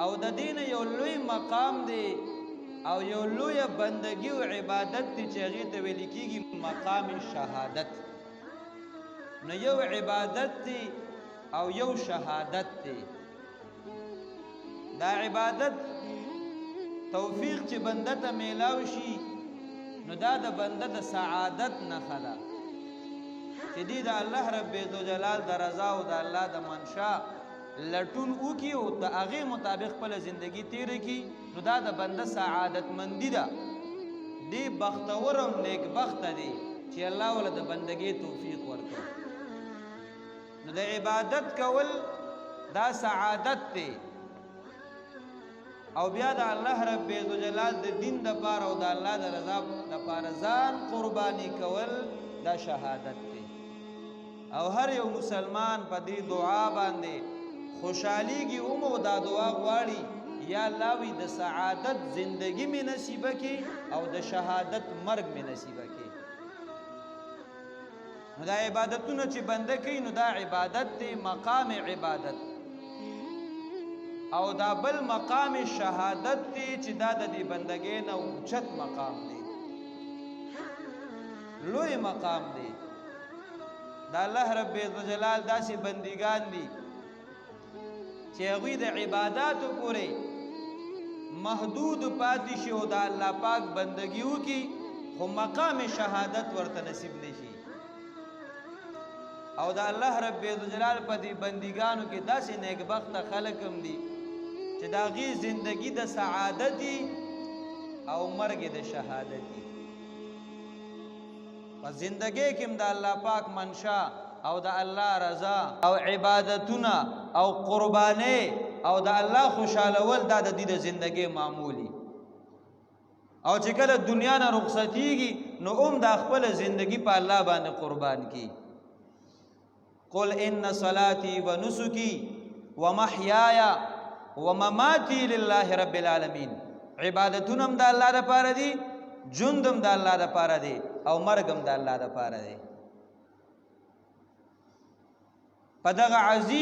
او د دین یو لوی مقام دی او یو لوی بندگی او عبادت دی چې هغه ته ویل کیږي مقام شهادت. نو یو عبادت دی او یو شهادت دی. دا عبادت توفیق چې بنده ته میلاو شي نو دا د بنده د سعادت نښه ده چې دی د الله رب عزوجلال د رضا او د الله د منشا لټون وکي او د هغې مطابق خپله زندگی تیره کي نو دا د بنده سعادت مندي ده. دی بختور او نیک بخته دی چې الله وله د بندګۍ توفیق ورکړي. نو د عبادت کول دا سعادت دی او بیا د الله رب عزوجلال د دین دپاره او د الله د رضا دپاره ځان قرباني کول دا شهادت دی. او هر یو مسلمان په دې دعا باندې خوشحالیږي او دا دعا غواړي یا الله وی د سعادت زندگی می نصیبه کی او د شهادت مرګ می نصیبه کی. نو دا عبادتونه چې بنده کوي نو دا عبادت دی، مقام عبادت. او دا بل مقام شهادت دی چې دا د دې بندګۍ نه اوچت مقام دی، لوی مقام دی. دا الله رب عزوجلال داسې بندګان دي چې هغوی د عباداتو پورې محدود پاتې شي او د الله پاک بندګي وکړي خو مقام شهادت ورته نصیب نشي. او د الله رب عزوجلال په دې بندګانو کې داسې نیکبخته خلک هم دي چې د هغې زندګي د سعادتي او مرګ د شهادتي. په زندګۍ کې هم د الله پاک منشا او د الله رضا او عبادتونه او قربانۍ او د الله خوشحالول دا د دې د زندګۍ معمولي. او چې کله دنیا نه رخصتیږي نو د خپل زندگی په الله باندې قربان کی. قل ان صلاتي ونسكي ومحياي ومماتي لله رب العالمين. عبادتونه هم د الله لپاره دي، ژوند هم د الله لپاره دی او مرګ هم د الله لپاره دی. په دغه عظیم